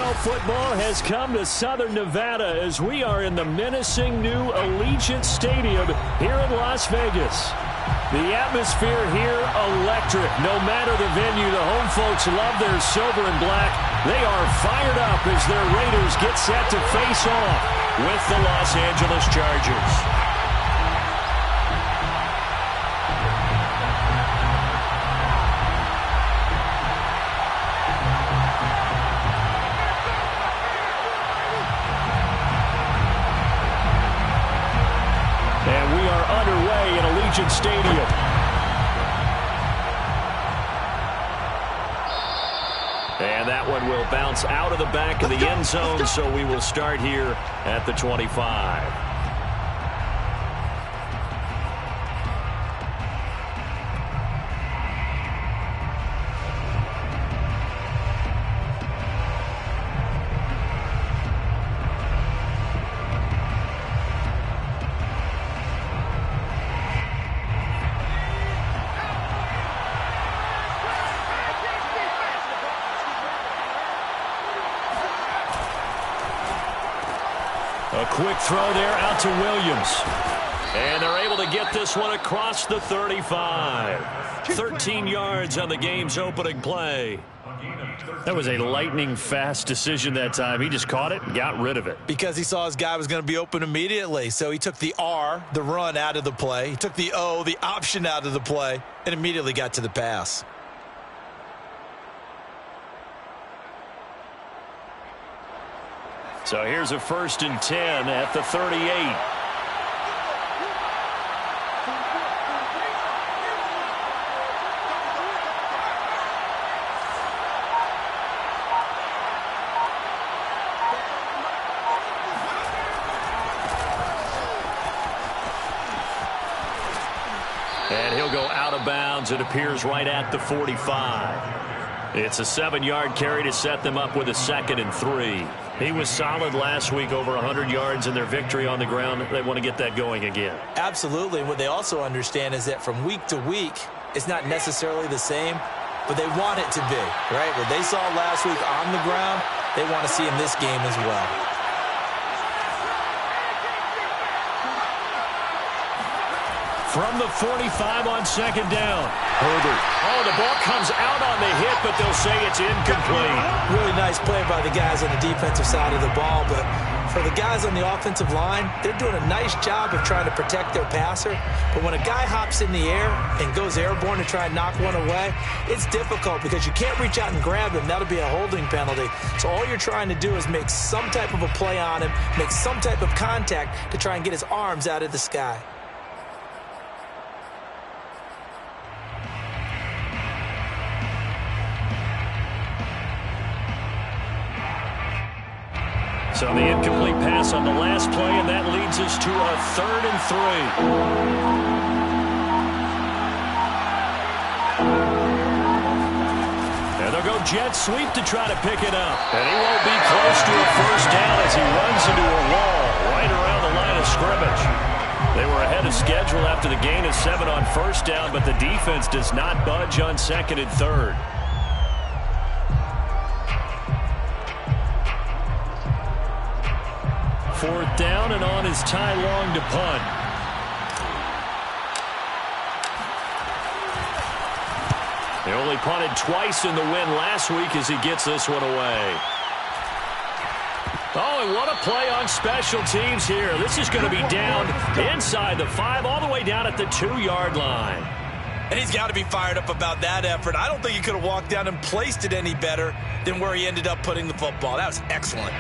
NFL football has come to Southern Nevada as we are in the menacing new Allegiant Stadium here in Las Vegas. The atmosphere here, electric. No matter the venue, the home folks love their silver and black. They are fired up as their Raiders get set to face off with the Los Angeles Chargers. Underway in Allegiant Stadium. And that one will bounce out of the back of the end zone, so we will start here at the 25. A quick throw there out to Williams. And they're able to get this one across the 35. 13 yards on the game's opening play. That was a lightning-fast decision that time. He just caught it and got rid of it. Because he saw his guy was going to be open immediately. So he took the R, the run, out of the play. He took the O, the option, out of the play, and immediately got to the pass. So here's a 1st and 10 at the 38. And he'll go out of bounds. It appears right at the 45. It's a 7-yard carry to set them up with a 2nd and 3. He was solid last week, over 100 yards in their victory on the ground. They want to get that going again. Absolutely. What they also understand is that from week to week, it's not necessarily the same, but they want it to be, right? What they saw last week on the ground, they want to see in this game as well. From the 45 on 2nd down. Herbert. Oh, the ball comes out on the hit, but they'll say it's incomplete. Really nice play by the guys on the defensive side of the ball, but for the guys on the offensive line, they're doing a nice job of trying to protect their passer. But when a guy hops in the air and goes airborne to try and knock one away, it's difficult because you can't reach out and grab him. That'll be a holding penalty. So all you're trying to do is make some type of a play on him, make some type of contact to try and get his arms out of the sky. So the incomplete pass on the last play, and that leads us to a 3rd and 3. And they'll go jet sweep to try to pick it up. And he won't be close to a 1st down as he runs into a wall right around the line of scrimmage. They were ahead of schedule after the gain of 7 on 1st down, but the defense does not budge on 2nd and 3rd. Fourth down, and on is Ty Long to punt. They only punted twice in the win last week as he gets this one away. Oh, and what a play on special teams here. This is going to be down inside the 5, all the way down at the 2-yard line. And he's got to be fired up about that effort. I don't think he could have walked down and placed it any better than where he ended up putting the football. That was excellent.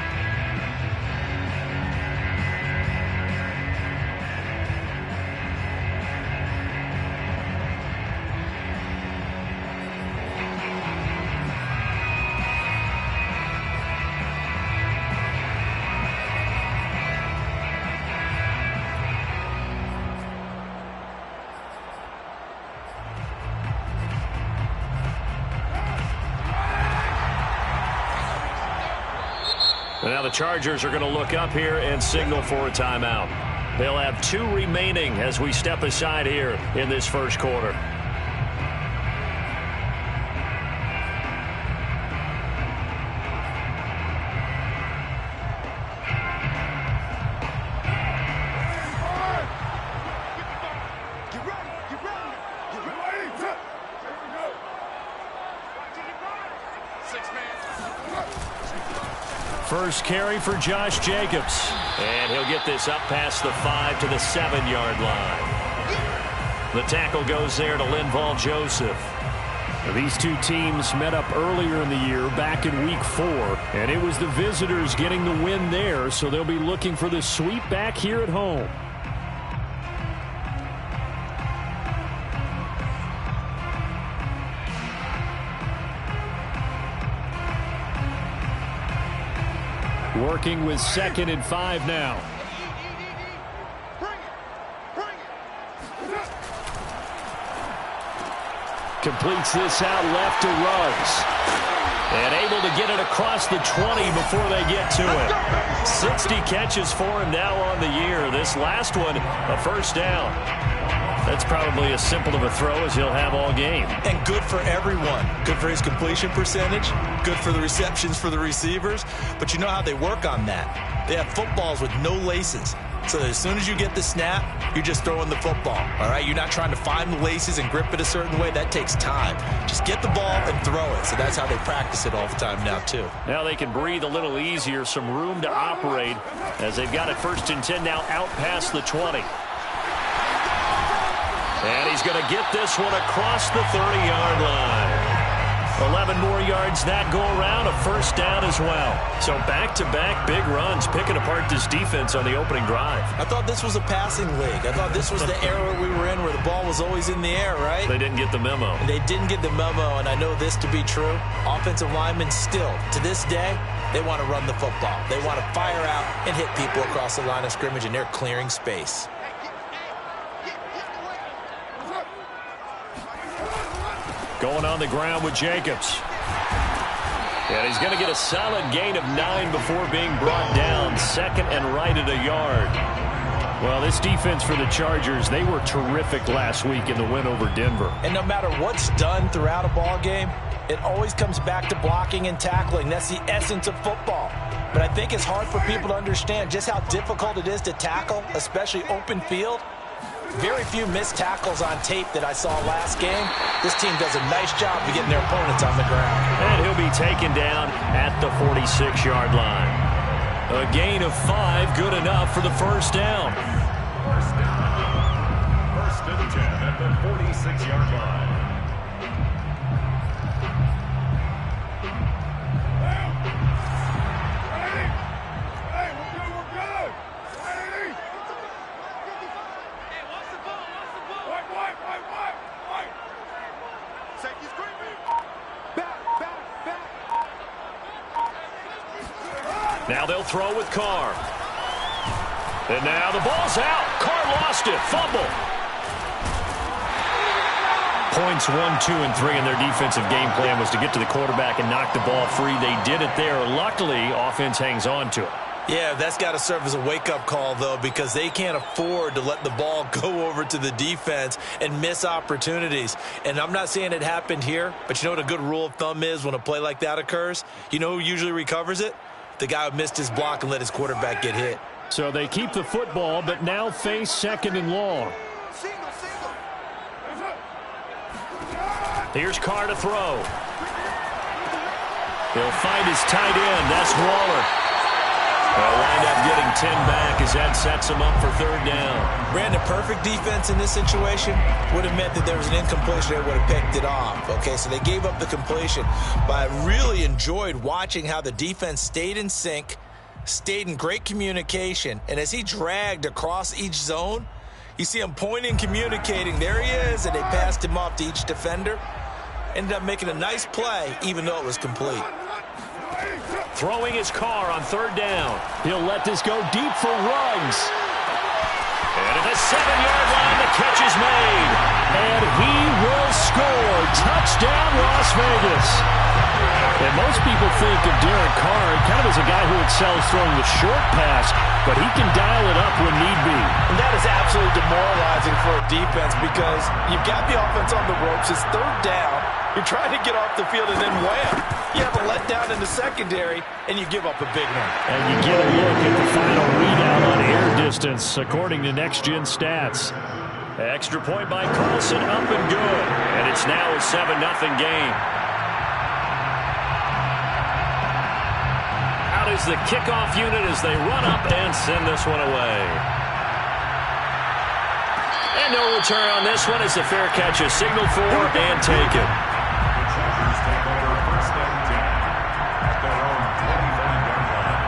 And now the Chargers are going to look up here and signal for a timeout. They'll have 2 remaining as we step aside here in this first quarter. First carry for Josh Jacobs. And he'll get this up past the 5 to the 7-yard line. The tackle goes there to Linval Joseph. These two teams met up earlier in the year, back in week 4, and it was the visitors getting the win there, so they'll be looking for the sweep back here at home. Working with 2nd and 5 now. Completes this out left to Ruggs. And able to get it across the 20 before they get to it. 60 catches for him now on the year. This last one, a first down. That's probably as simple of a throw as he'll have all game. And good for everyone. Good for his completion percentage. Good for the receptions for the receivers. But you know how they work on that. They have footballs with no laces. So as soon as you get the snap, you're just throwing the football, all right? You're not trying to find the laces and grip it a certain way. That takes time. Just get the ball and throw it. So that's how they practice it all the time now, too. Now they can breathe a little easier, some room to operate as they've got it 1st and 10 now out past the 20. And he's going to get this one across the 30-yard line. 11 more yards that go around, a first down as well. So back-to-back big runs, picking apart this defense on the opening drive. I thought this was a passing league. I thought this was the era we were in where the ball was always in the air, right? They didn't get the memo. They didn't get the memo, and I know this to be true. Offensive linemen still, to this day, they want to run the football. They want to fire out and hit people across the line of scrimmage, and they're clearing space. Going on the ground with Jacobs. And he's going to get a solid gain of 9 before being brought down. 2nd and right at a yard. Well, this defense for the Chargers, they were terrific last week in the win over Denver. And no matter what's done throughout a ball game, it always comes back to blocking and tackling. That's the essence of football. But I think it's hard for people to understand just how difficult it is to tackle, especially open field. Very few missed tackles on tape that I saw last game. This team does a nice job of getting their opponents on the ground. And he'll be taken down at the 46-yard line. A gain of 5, good enough for the first down. First and 10 at the 46-yard line. Now they'll throw with Carr. And now the ball's out. Carr lost it. Fumble. Points 1, 2, and 3 in their defensive game plan was to get to the quarterback and knock the ball free. They did it there. Luckily, offense hangs on to it. Yeah, that's got to serve as a wake-up call, though, because they can't afford to let the ball go over to the defense and miss opportunities. And I'm not saying it happened here, but you know what a good rule of thumb is when a play like that occurs? You know who usually recovers it? The guy who missed his block and let his quarterback get hit. So they keep the football, but now face 2nd and long. Here's Carr to throw. He'll find his tight end. That's Waller. They'll wind up getting 10 back as that sets him up for 3rd down. Brandon, perfect defense in this situation would have meant that there was an incompletion. They would have picked it off. Okay, so they gave up the completion. But I really enjoyed watching how the defense stayed in sync, stayed in great communication. And as he dragged across each zone, you see him pointing, communicating. There he is, and they passed him off to each defender. Ended up making a nice play, even though it was complete. Throwing his Carr on 3rd down. He'll let this go deep for Ruggs. And at the 7-yard line, the catch is made. And he will score. Touchdown, Las Vegas. And most people think of Derek Carr kind of as a guy who excels throwing the short pass, but he can dial it up when need be. And that is absolutely demoralizing for a defense because you've got the offense on the ropes. It's 3rd down. You're trying to get off the field, and then wham, you have a letdown in the secondary, and you give up a big one. And you get a look at the final readout on air distance, according to Next Gen Stats. Extra point by Carlson, up and good. And it's now a 7-0 game. Out is the kickoff unit as they run up and send this one away. And no return on this one as the fair catch is signaled for and taken. The Chargers take over first and 10 at their own 25-yard line.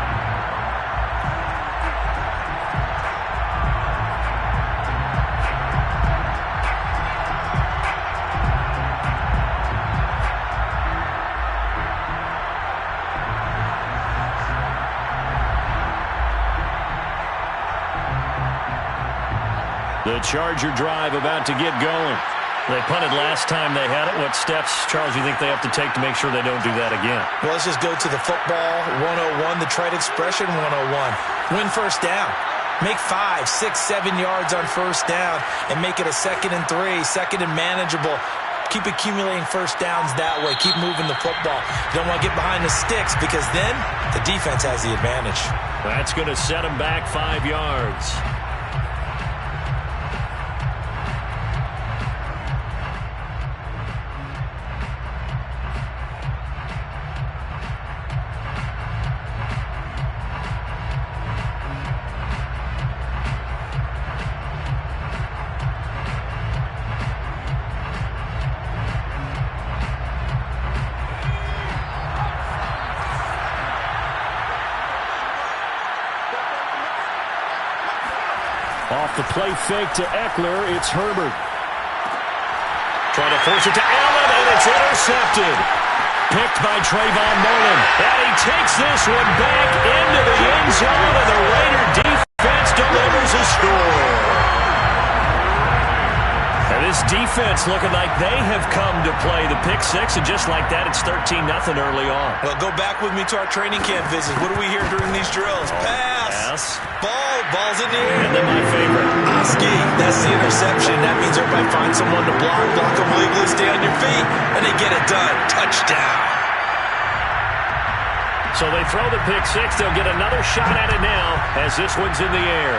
The Charger drive about to get going. They punted last time they had it. What steps, Charles, do you think they have to take to make sure they don't do that again? Well, let's just go to the football 101, the trade expression 101. Win first down. Make 5, 6, 7 yards on first down and make it a 2nd and 3, 2nd and manageable. Keep accumulating first downs that way. Keep moving the football. You don't want to get behind the sticks because then the defense has the advantage. That's going to set them back 5 yards. Off the play fake to Eckler, it's Herbert. Trying to force it to Allen, and it's intercepted. Picked by Trayvon Mullen. And he takes this one back into the end zone, and the Raider defense delivers a score. And this defense looking like they have come to play the pick six, and just like that, it's 13-0 early on. Well, go back with me to our training camp visits. What do we hear during these drills? Pass. Ball's in the air. And then my favorite. Oski, that's the interception. That means everybody finds someone to block them legally, stay on your feet, and they get it done. Touchdown. So they throw the pick six. They'll get another shot at it now as this one's in the air.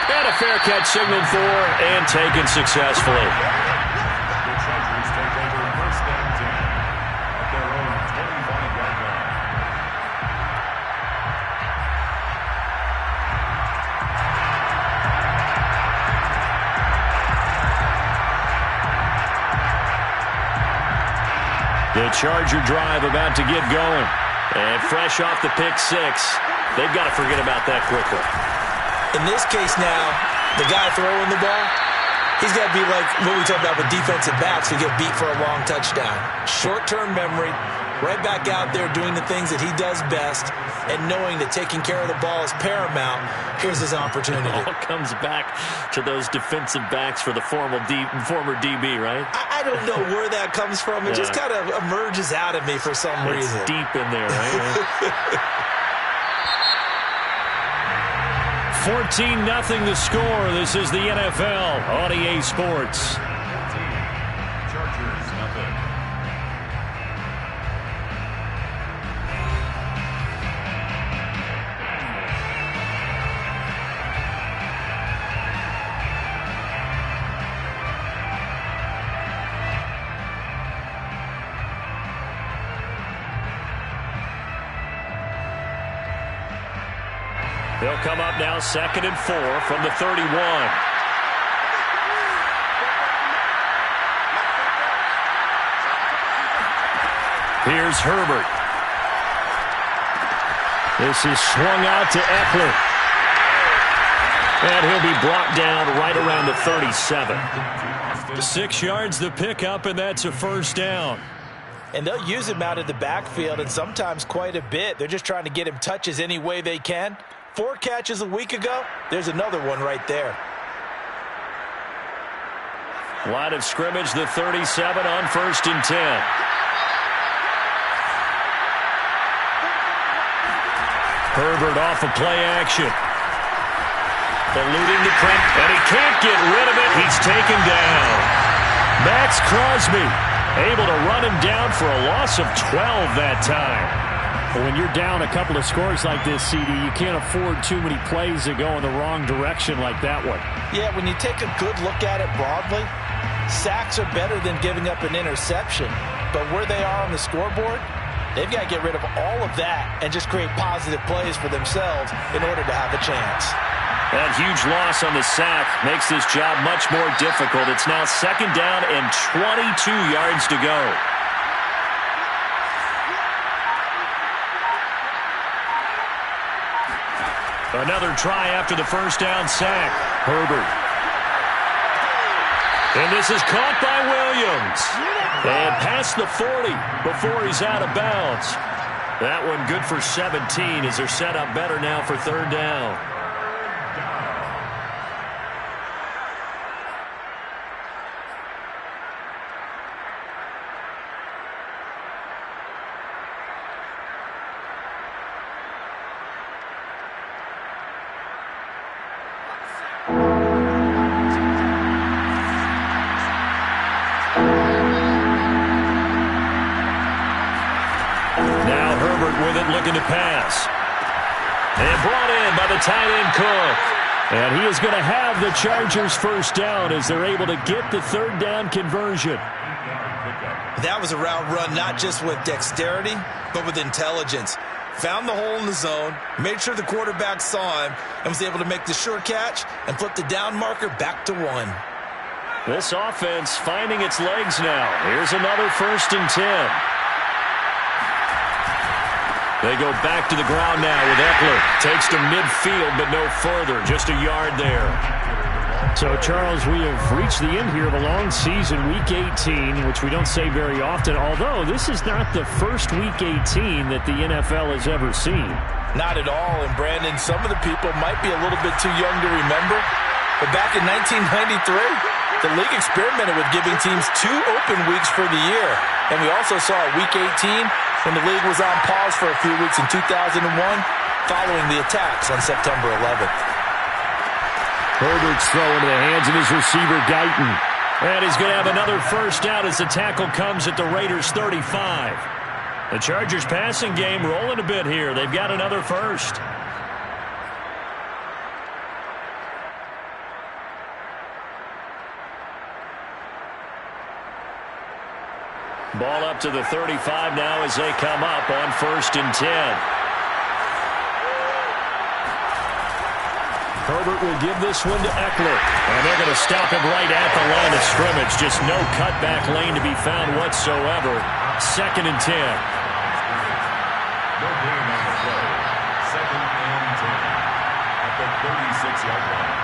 And a fair catch signaled for and taken successfully. The Chargers take over first and 10 at their own 25-yard line. The Charger drive about to get going. And fresh off the pick six, they've got to forget about that quickly. In this case now, the guy throwing the ball, he's got to be like what we talked about with defensive backs who get beat for a long touchdown. Short-term memory, right back out there doing the things that he does best, and knowing that taking care of the ball is paramount. Here's his opportunity. It all comes back to those defensive backs for the former DB, right? I don't know where that comes from. It just kind of emerges out of me for some reason. It's deep in there, right? 14-0 the score. This is the NFL on EA Sports. Chargers, nothing. They'll come up now 2nd and 4 from the 31. Here's Herbert. This is swung out to Eckler. And he'll be brought down right around the 37. 6 yards the pickup, and that's a first down. And they'll use him out of the backfield, and sometimes quite a bit. They're just trying to get him touches any way they can. 4 catches a week ago, there's another one right there. Line of scrimmage, the 37 on 1st and 10. Herbert off of play action. Eluding the print, and he can't get rid of it. He's taken down. Max Crosby able to run him down for a loss of 12 that time. When you're down a couple of scores like this, CD, you can't afford too many plays that go in the wrong direction like that one. Yeah, when you take a good look at it broadly, sacks are better than giving up an interception. But where they are on the scoreboard, They've got to get rid of all of that and just create positive plays for themselves in order to have a chance. That huge loss on the sack makes this job much more difficult. It's now 2nd down and 22 yards to go. Another try after the first down sack. Herbert. And this is caught by Williams. And past the 40 before he's out of bounds. That one good for 17 as they're set up better now for 3rd down. With it, looking to pass. And brought in by the tight end Cook. And he is going to have the Chargers first down as they're able to get the 3rd down conversion. That was a route run not just with dexterity, but with intelligence. Found the hole in the zone, made sure the quarterback saw him, and was able to make the sure catch and flip the down marker back to 1. This offense finding its legs now. Here's another 1st and 10. They go back to the ground now with Eckler. Takes to midfield, but no further. Just a yard there. So, Charles, we have reached the end here of a long season, Week 18, which we don't say very often, although this is not the first Week 18 that the NFL has ever seen. Not at all. And, Brandon, some of the people might be a little bit too young to remember, but back in 1993, the league experimented with giving teams 2 open weeks for the year. And we also saw Week 18 when the league was on pause for a few weeks in 2001 following the attacks on September 11th. Herbert's throw into the hands of his receiver, Guyton. And he's going to have another first down as the tackle comes at the Raiders' 35. The Chargers passing game rolling a bit here. They've got another first. Ball up to the 35 now as they come up on 1st and 10. Herbert will give this one to Eckler. And they're going to stop him right at the line of scrimmage. Just no cutback lane to be found whatsoever. 2nd and 10. No gain on the play. 2nd and 10 at the 36-yard line.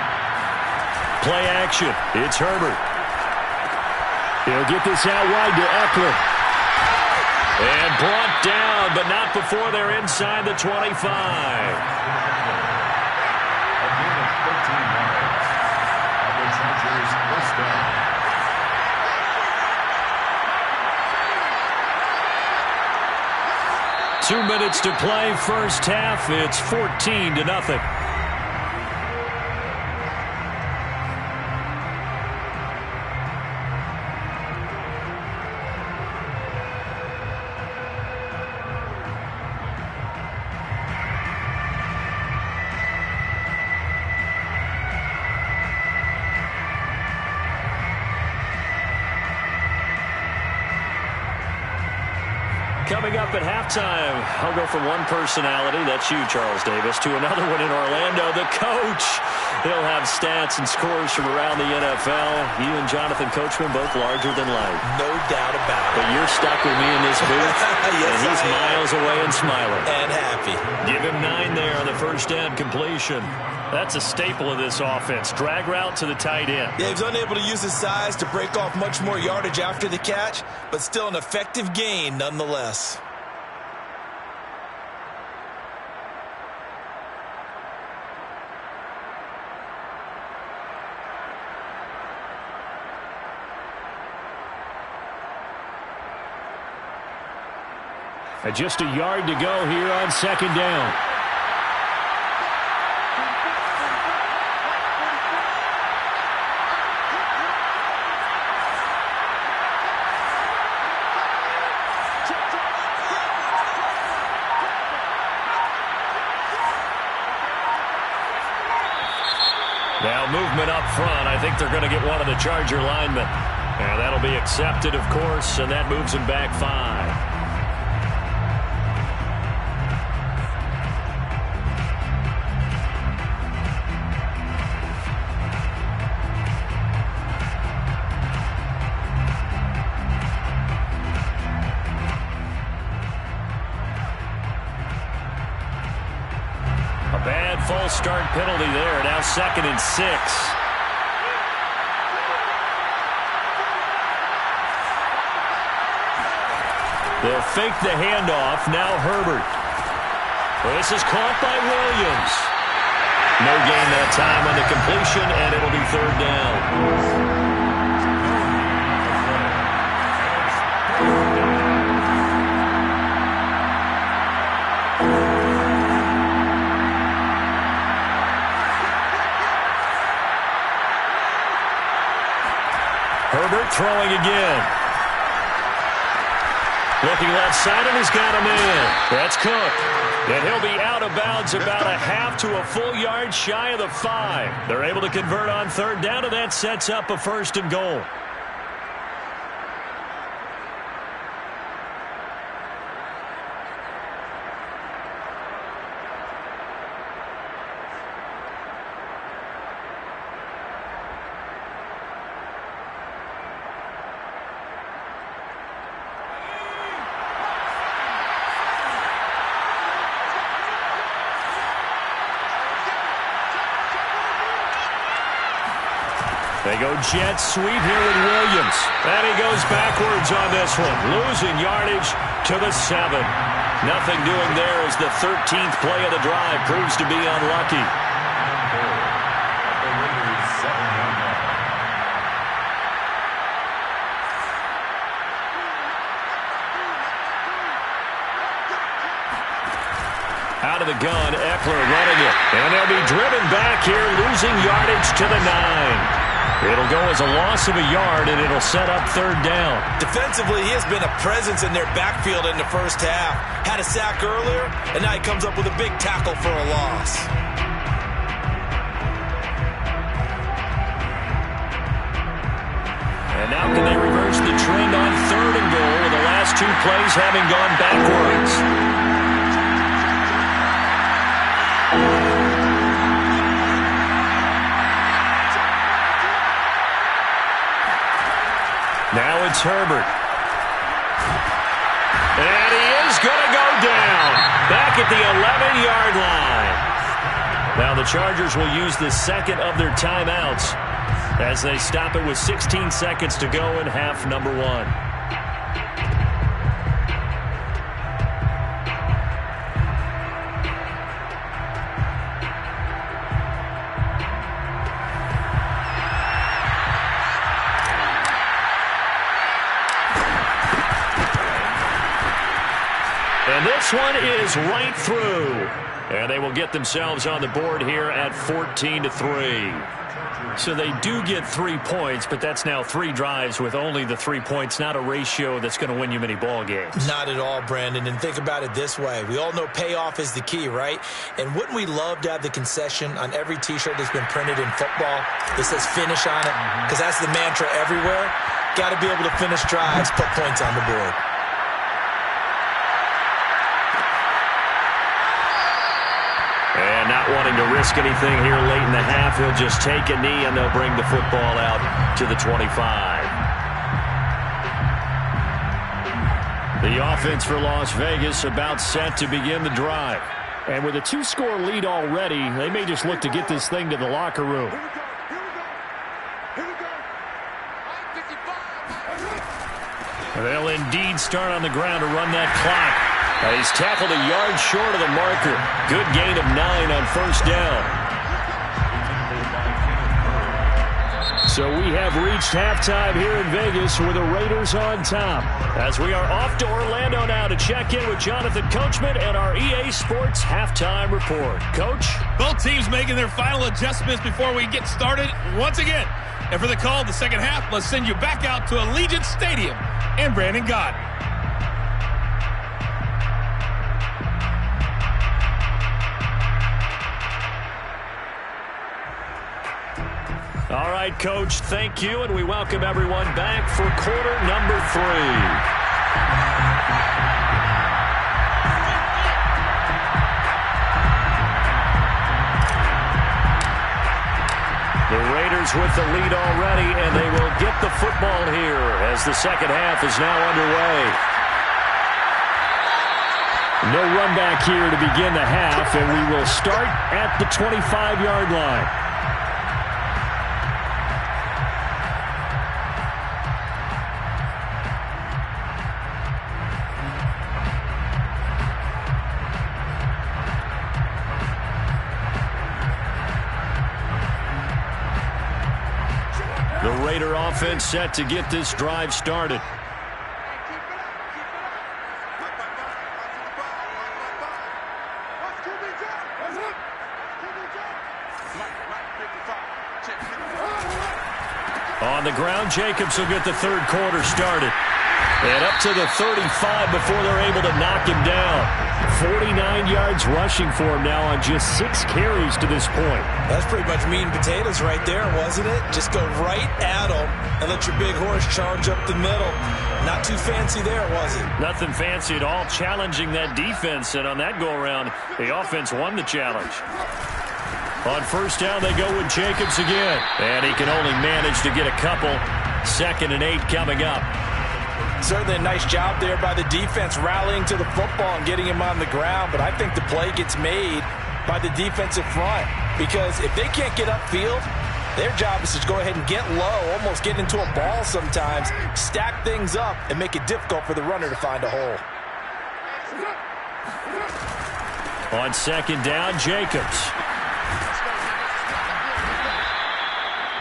Play action. It's Herbert. He'll get this out wide to Eckler. And brought down, but not before they're inside the 25. A gain of 13 yards. At the Chargers' first down. 2 minutes to play, first half. It's 14-0. Coming up at halftime, I'll go from one personality, that's you, Charles Davis, to another one in Orlando, the coach. He'll have stats and scores from around the NFL. You and Jonathan Coachman, both larger than life. No doubt about it. But you're stuck with me in this booth, yes, and he's miles away and smiling. And happy. Give him 9 there on the first down completion. That's a staple of this offense. Drag route to the tight end. Yeah, he's unable to use his size to break off much more yardage after the catch, but still an effective gain nonetheless. Just a yard to go here on 2nd down. Now movement up front. I think they're going to get one of the Charger linemen. And that'll be accepted, of course, and that moves him back 5. start penalty there. Now 2nd and 6. They'll fake the handoff. Now Herbert. This is caught by Williams. No gain that time on the completion, and it'll be 3rd down. Herbert throwing again. Looking left side, and he's got a man. That's Cook. And he'll be out of bounds about a half to a full yard shy of the 5. They're able to convert on 3rd down, and that sets up a 1st and goal. They go jet sweep here with Williams. And he goes backwards on this one, losing yardage to the 7. Nothing doing there as the 13th play of the drive proves to be unlucky. Out of the gun, Eckler running it. And they'll be driven back here, losing yardage to the 9. It'll go as a loss of a yard, and it'll set up 3rd down. Defensively, he has been a presence in their backfield in the first half. Had a sack earlier, and now he comes up with a big tackle for a loss. And now can they reverse the trend on 3rd and goal with the last 2 plays having gone backwards? Now it's Herbert. And he is going to go down. Back at the 11-yard line. Now the Chargers will use the 2nd of their timeouts as they stop it with 16 seconds to go in half number 1. And this one is right through. And they will get themselves on the board here at 14-3. So they do get 3 points, but that's now 3 drives with only the 3 points, not a ratio that's going to win you many ball games. Not at all, Brandon. And think about it this way. We all know payoff is the key, right? And wouldn't we love to have the concession on every T-shirt that's been printed in football that says finish on it? Because that's the mantra everywhere. Got to be able to finish drives, put points on the board. And not wanting to risk anything here late in the half, he'll just take a knee and they'll bring the football out to the 25. The offense for Las Vegas about set to begin the drive. And with a 2-score lead already, they may just look to get this thing to the locker room. They'll indeed start on the ground to run that clock. He's tackled a yard short of the marker. Good gain of 9 on 1st down. So we have reached halftime here in Vegas with the Raiders on top. As we are off to Orlando now to check in with Jonathan Coachman and our EA Sports halftime report. Coach? Both teams making their final adjustments before we get started once again. And for the call of the second half, let's send you back out to Allegiant Stadium and Brandon Gott. All right, Coach, thank you, and we welcome everyone back for quarter number 3. The Raiders with the lead already, and they will get the football here as the second half is now underway. No run back here to begin the half, and we will start at the 25-yard line. The Raider offense set to get this drive started. On the ground, Jacobs will get the third quarter started. And up to the 35 before they're able to knock him down. 49 yards rushing for him now on just 6 carries to this point. That's pretty much meat and potatoes right there, wasn't it? Just go right at him and let your big horse charge up the middle. Not too fancy there, was it? Nothing fancy at all, challenging that defense. And on that go-around, the offense won the challenge. On first down, they go with Jacobs again. And he can only manage to get a couple. 2nd and 8 coming up. Certainly a nice job there by the defense rallying to the football and getting him on the ground. But I think the play gets made by the defensive front. Because if they can't get upfield, their job is to go ahead and get low, almost get into a ball sometimes, stack things up, and make it difficult for the runner to find a hole. On 2nd down, Jacobs.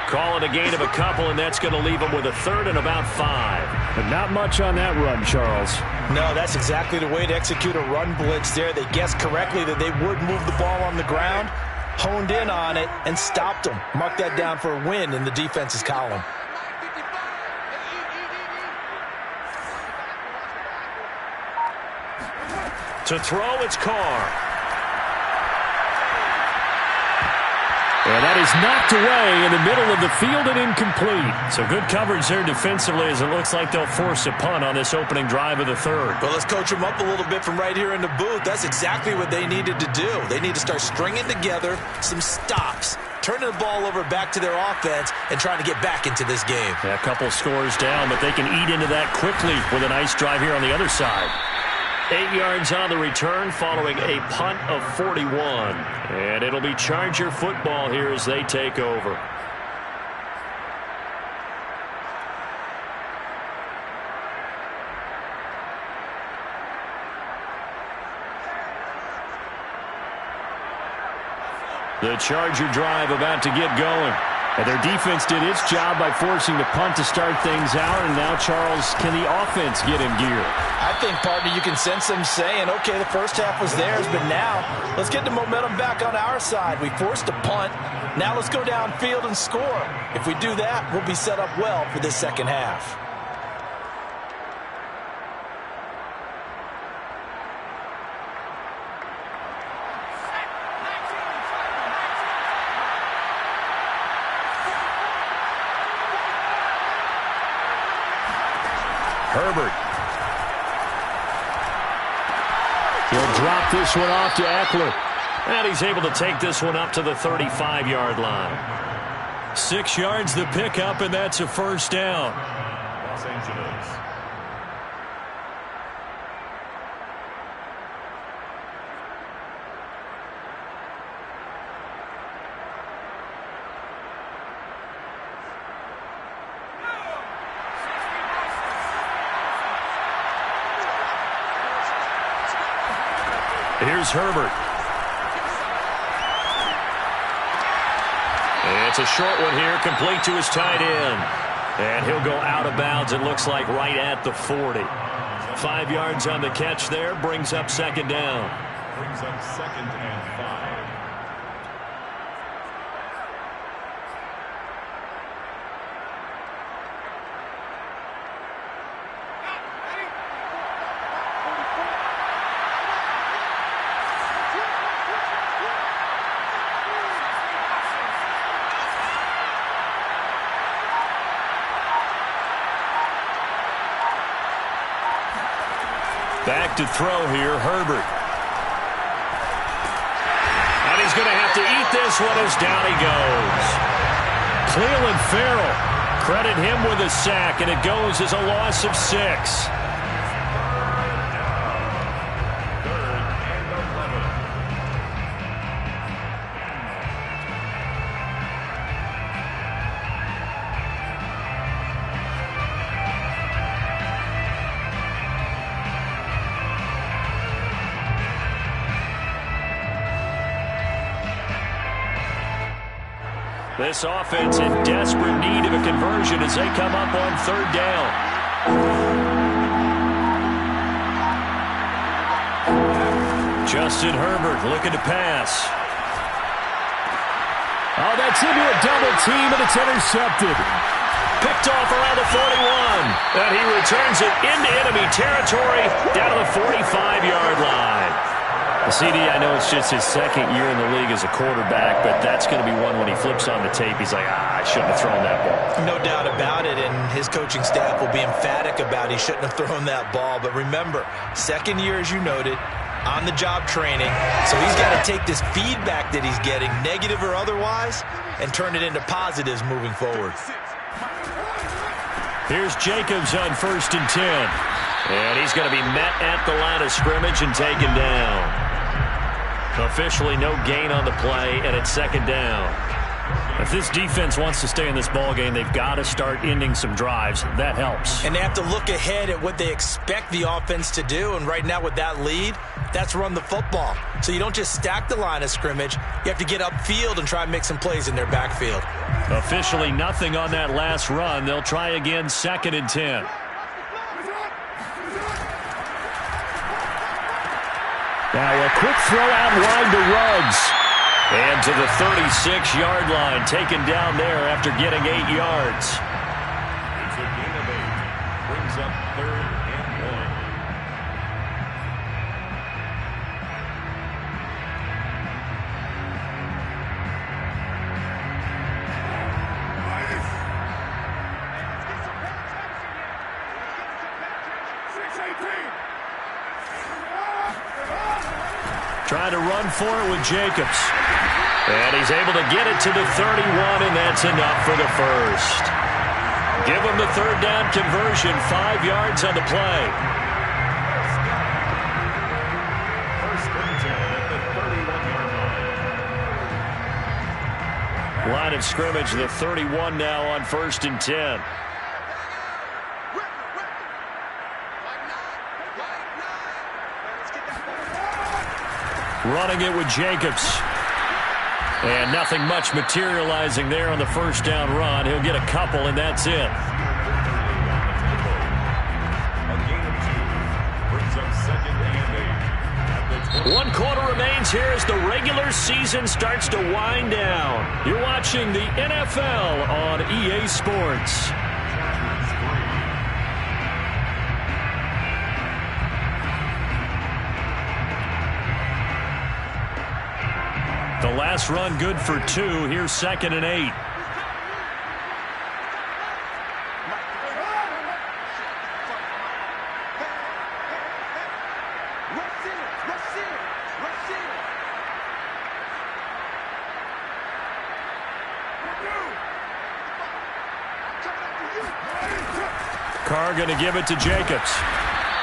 Call it a gain of a couple, and that's going to leave them with a 3rd and about 5. But not much on that run, Charles. No, that's exactly the way to execute a run blitz there. They guessed correctly that they would move the ball on the ground, honed in on it, and stopped them. Mark that down for a win in the defense's column. To throw, it's Carr. And that is knocked away in the middle of the field and incomplete. So good coverage there defensively as it looks like they'll force a punt on this opening drive of the 3rd. Well, let's coach them up a little bit from right here in the booth. That's exactly what they needed to do. They need to start stringing together some stops, turning the ball over back to their offense, and trying to get back into this game. Yeah, a couple scores down, but they can eat into that quickly with a nice drive here on the other side. 8 yards on the return following a punt of 41. And it'll be Charger football here as they take over. The Charger drive about to get going. And their defense did its job by forcing the punt to start things out. And now, Charles, can the offense get in gear? I think, partner, you can sense them saying, okay, the first half was theirs, but now let's get the momentum back on our side. We forced a punt. Now let's go downfield and score. If we do that, we'll be set up well for this second half. Herbert. He'll drop this one off to Eckler. And he's able to take this one up to the 35-yard line. 6 yards the pickup, and that's a first down. Los Angeles. Here's Herbert. It's a short one here, complete to his tight end. And he'll go out of bounds, it looks like, right at the 40. 5 yards on the catch there, brings up 2nd down. Brings up 2nd and 5. Back to throw here, Herbert. And he's going to have to eat this one as down he goes. Clelin Ferrell, credit him with a sack, and it goes as a loss of 6. This offense in desperate need of a conversion as they come up on third down. Justin Herbert looking to pass. Oh, that's into a double team, and it's intercepted. Picked off around the 41. And he returns it into enemy territory down to the 45-yard line. CD, I know it's just his second year in the league as a quarterback, but that's going to be one when he flips on the tape. He's like, I shouldn't have thrown that ball. No doubt about it, and his coaching staff will be emphatic about he shouldn't have thrown that ball. But remember, second year, as you noted, on-the-job training. So he's got to take this feedback that he's getting, negative or otherwise, and turn it into positives moving forward. Here's Jacobs on 1st and 10. And he's going to be met at the line of scrimmage and taken down. Officially no gain on the play, and it's second down. If this defense wants to stay in this ballgame, they've got to start ending some drives. That helps. And they have to look ahead at what they expect the offense to do. And right now with that lead, that's run the football. So you don't just stack the line of scrimmage. You have to get upfield and try and make some plays in their backfield. Officially nothing on that last run. They'll try again 2nd and 10. Now a quick throw out wide to Ruggs. And to the 36-yard line, taken down there after getting 8 yards. It's a gain of 8. Brings up 3rd and 1. Trying to run for it with Jacobs. And he's able to get it to the 31, and that's enough for the first. Give him the third down conversion, 5 yards on the play. First and 10 at the 31-yard line. Line of scrimmage, the 31 now on 1st and 10. Running it with Jacobs. And nothing much materializing there on the first down run. He'll get a couple, and that's it. A gain of 2. Brings up 2nd and 8. 1 quarter remains here as the regular season starts to wind down. You're watching the NFL on EA Sports. The last run good for 2. Here's 2nd and 8. Carr going to give it to Jacobs.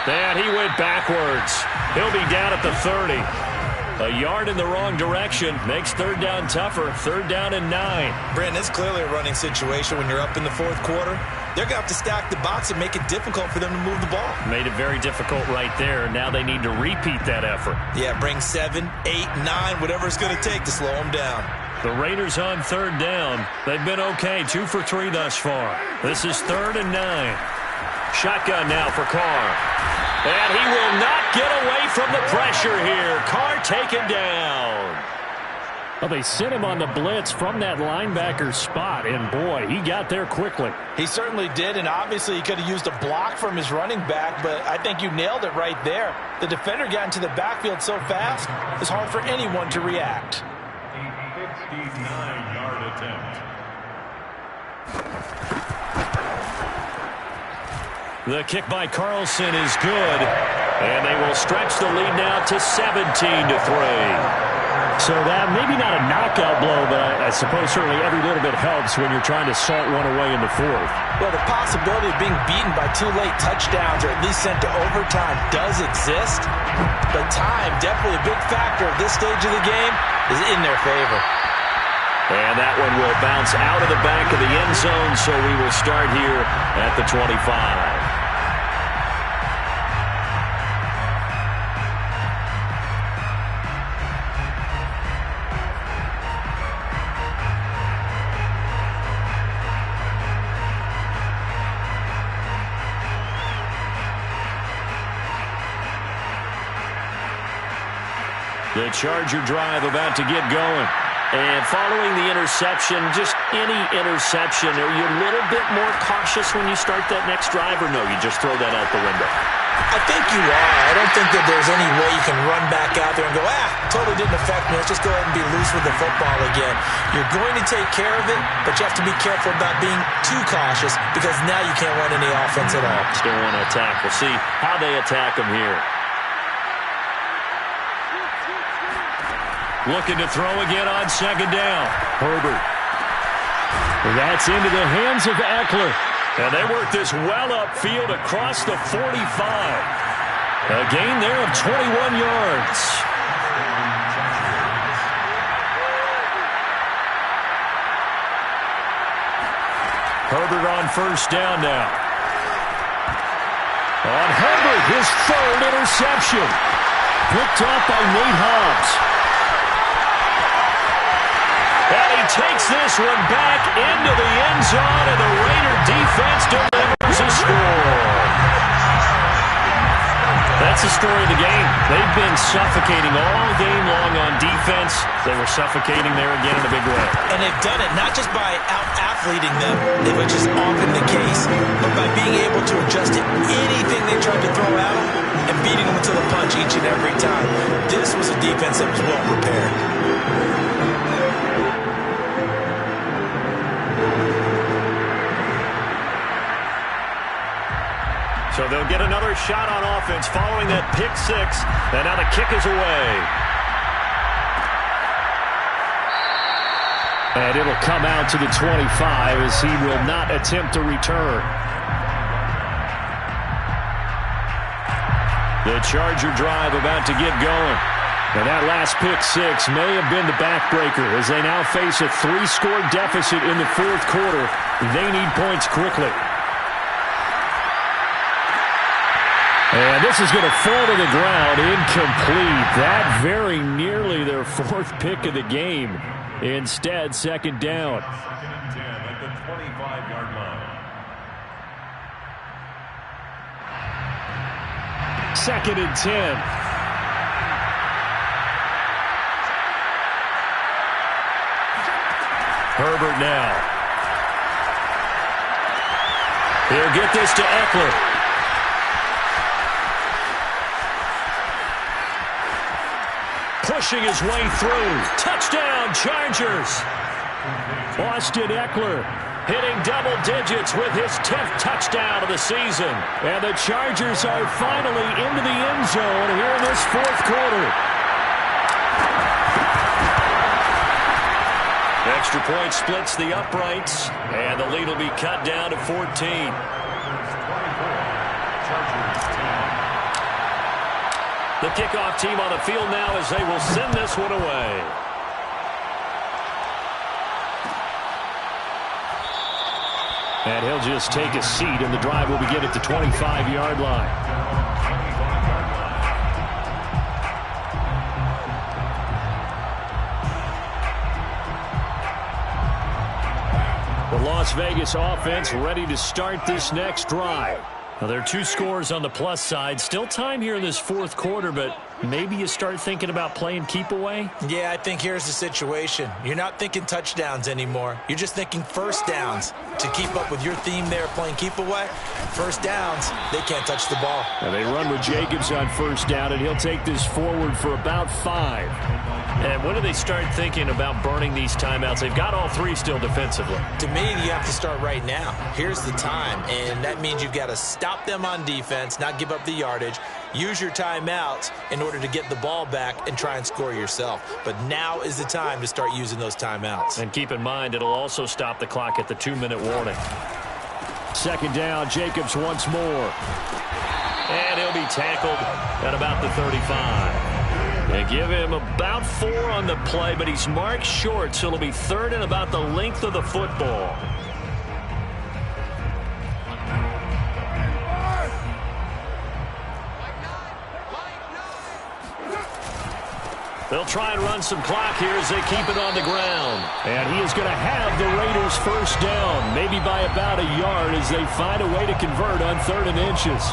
And he went backwards. He'll be down at the 30. A yard in the wrong direction makes third down tougher. 3rd down and 9. Brandon, it's clearly a running situation when you're up in the 4th quarter. They're going to have to stack the box and make it difficult for them to move the ball. Made it very difficult right there. Now they need to repeat that effort. Yeah, bring 7, 8, 9, whatever it's going to take to slow them down. The Raiders on 3rd down. They've been okay, 2 for 3 thus far. This is 3rd and 9. Shotgun now for Carr. And he will not get away from the pressure here. Carr taken down. Well, they sent him on the blitz from that linebacker spot, and boy, he got there quickly. He certainly did, and obviously he could have used a block from his running back, but I think you nailed it right there. The defender got into the backfield so fast, it's hard for anyone to react. A 59-yard attempt. The kick by Carlson is good, and they will stretch the lead now to 17-3. So that maybe not a knockout blow, but I suppose certainly every little bit helps when you're trying to salt one away in the 4th. Well, the possibility of being beaten by 2 late touchdowns or at least sent to overtime does exist, but time, definitely a big factor at this stage of the game, is in their favor. And that one will bounce out of the back of the end zone, so we will start here at the 25. The Charger drive about to get going. And following the interception, just any interception, are you a little bit more cautious when you start that next drive, or no, you just throw that out the window? I think you are. I don't think that there's any way you can run back out there and go, totally didn't affect me. Let's just go ahead and be loose with the football again. You're going to take care of it, but you have to be careful about being too cautious because now you can't run any offense at all. Still want to attack. We'll see how they attack them here. Looking to throw again on second down. Herbert. That's into the hands of Eckler. And they work this well upfield across the 45. A gain there of 21 yards. Herbert on first down now. On Herbert, his third interception. Picked off by Nate Hobbs. And he takes this one back into the end zone, and the Raider defense delivers a score. That's the story of the game. They've been suffocating all game long on defense. They were suffocating there again in a big way. And they've done it not just by out-athleting them, which is often the case, but by being able to adjust to anything they tried to throw at them and beating them to the punch each and every time. This was a defense that was well prepared. So they'll get another shot on offense following that pick six. And now the kick is away. And it'll come out to the 25 as he will not attempt to return. The Charger drive about to get going. And that last pick six may have been the backbreaker as they now face a 3-score deficit in the fourth quarter. They need points quickly. And this is going to fall to the ground, incomplete. That very nearly their fourth pick of the game. Instead, second down. Second and 10 at the 25-yard line. Second and 10. Herbert now. He'll get this to Eckler. Pushing his way through. Touchdown, Chargers. Austin Eckler hitting double digits with his 10th touchdown of the season. And the Chargers are finally into the end zone here in this fourth quarter. Extra point splits the uprights, and the lead will be cut down to 14. The kickoff team on the field now as they will send this one away. And he'll just take a seat, and the drive will begin at the 25-yard line. The Las Vegas offense ready to start this next drive. Now, there are 2 scores on the plus side. Still time here in this fourth quarter, but maybe you start thinking about playing keep away? Yeah, I think here's the situation. You're not thinking touchdowns anymore. You're just thinking first downs. To keep up with your theme there playing keep away, first downs, they can't touch the ball. Now they run with Jacobs on first down, and he'll take this forward for about 5. And when do they start thinking about burning these timeouts? They've got all 3 still defensively. To me, you have to start right now. Here's the time, and that means you've got to stop them on defense, not give up the yardage, use your timeouts in order to get the ball back and try and score yourself. But now is the time to start using those timeouts. And keep in mind, it'll also stop the clock at the 2-minute warning. Second down, Jacobs once more. And he'll be tackled at about the 35. They give him about 4 on the play, but he's marked short, so it'll be third and about the length of the football. They'll try and run some clock here as they keep it on the ground. And he is going to have the Raiders first down, maybe by about a yard as they find a way to convert on 3rd and inches.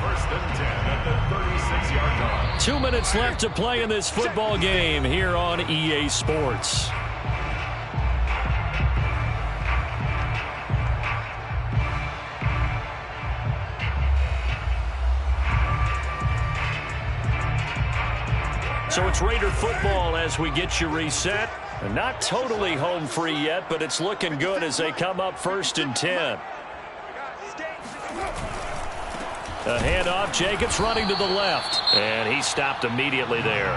First and 10 at the 36 2 minutes left to play in this football game here on EA Sports. So it's Raider football as we get you reset. Not totally home free yet, but it's looking good as they come up 1st and 10. A handoff, Jacobs running to the left. And he stopped immediately there.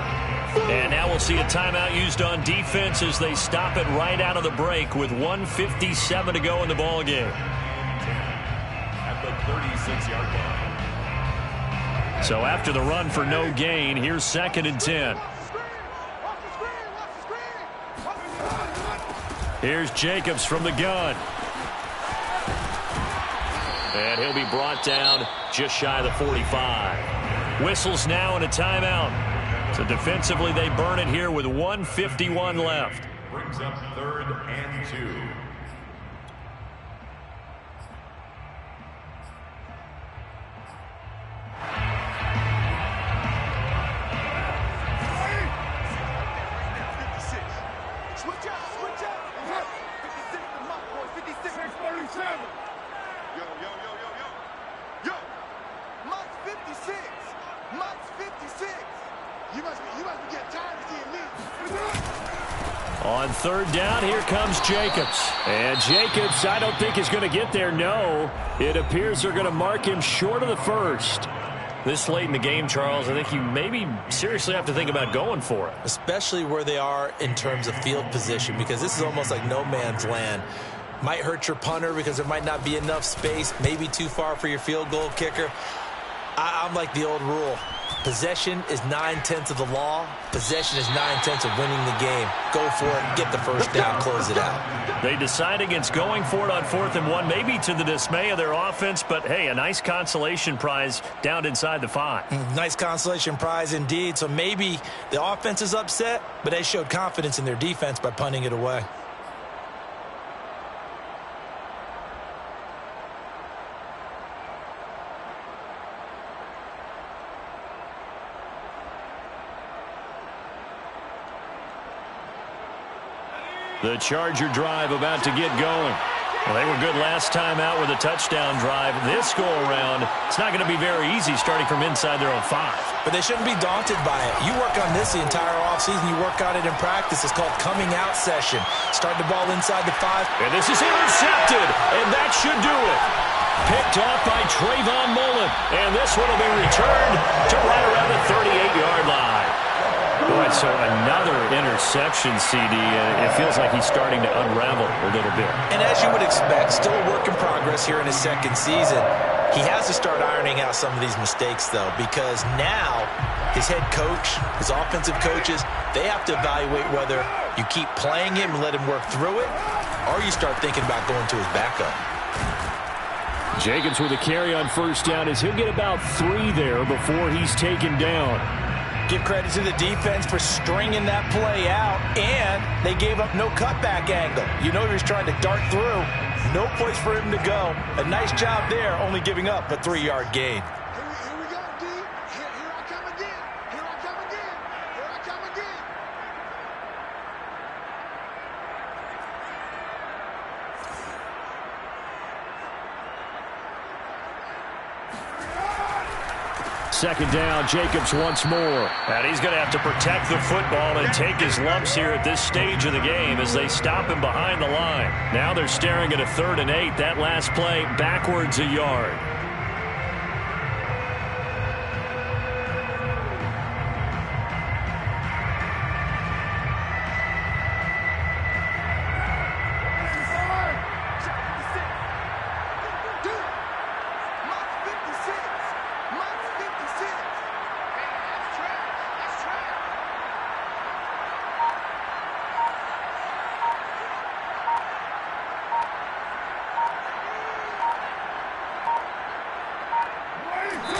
And now we'll see a timeout used on defense as they stop it right out of the break with 1:57 to go in the ball game. At the 36-yard line. So after the run for no gain, here's 2nd and 10. Here's Jacobs from the gun. And he'll be brought down just shy of the 45. Whistles now and a timeout. So defensively they burn it here with 1:51 left. Brings up 3rd and 2. On 3rd down, here comes Jacobs. And Jacobs, I don't think is going to get there. No, it appears they're going to mark him short of the 1st. This late in the game, Charles, I think you maybe seriously have to think about going for it. Especially where they are in terms of field position, because this is almost like no man's land. Might hurt your punter because there might not be enough space, maybe too far for your field goal kicker. I'm like the old rule. Possession is 9/10 of the law. Possession is 9/10 of winning the game. Go for it, get the 1st down, close it out. They decide against going for it on 4th and 1, maybe to the dismay of their offense, but hey, a nice consolation prize down inside the 5. Nice consolation prize indeed. So maybe the offense is upset, but they showed confidence in their defense by punting it away. The Charger drive about to get going. Well, they were good last time out with a touchdown drive. This go-around, it's not going to be very easy starting from inside their own 5. But they shouldn't be daunted by it. You work on this the entire offseason. You work on it in practice. It's called coming out session. Start the ball inside the 5. And this is intercepted, and that should do it. Picked off by Trayvon Mullen. And this one will be returned to right around the 38-yard line. Boy, so another interception, CD. It feels like he's starting to unravel a little bit. And as you would expect, still a work in progress here in his 2nd season. He has to start ironing out some of these mistakes, though, because now his head coach, his offensive coaches, they have to evaluate whether you keep playing him and let him work through it, or you start thinking about going to his backup. Jacobs with a carry on 1st down as he'll get about 3 there before he's taken down. Give credit to the defense for stringing that play out, and they gave up no cutback angle. You know he was trying to dart through. No place for him to go. A nice job there, only giving up a 3-yard gain. Here we go, D. Here I come again. Here I come again. Here I come again. Second down, Jacobs once more. And he's going to have to protect the football and take his lumps here at this stage of the game as they stop him behind the line. Now they're staring at a 3rd and 8. That last play backwards a yard.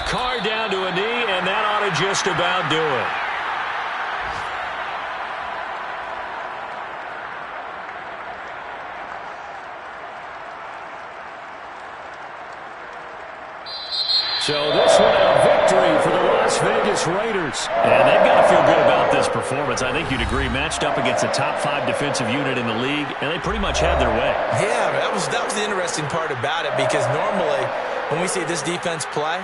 Carr down to a knee, and that ought to just about do it. So this one a victory. 3 for the Las Vegas Raiders. And they've got to feel good about this performance. I think you'd agree, matched up against a top 5 defensive unit in the league, and they pretty much had their way. Yeah, that was the interesting part about it, because normally when we see this defense play,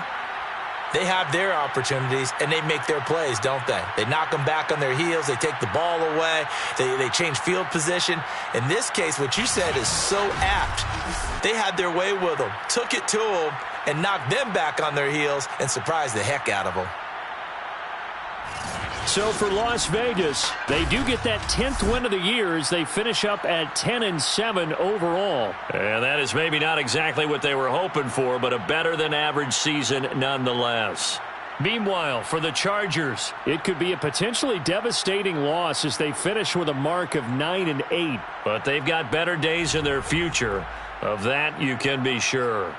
they have their opportunities, and they make their plays, don't they? They knock them back on their heels. They take the ball away. They change field position. In this case, what you said is so apt. They had their way with them, took it to them, and knocked them back on their heels and surprised the heck out of them. So for Las Vegas, they do get that 10th win of the year as they finish up at 10-7 overall. And that is maybe not exactly what they were hoping for, but a better-than-average season nonetheless. Meanwhile, for the Chargers, it could be a potentially devastating loss as they finish with a mark of 9-8. But they've got better days in their future. Of that, you can be sure.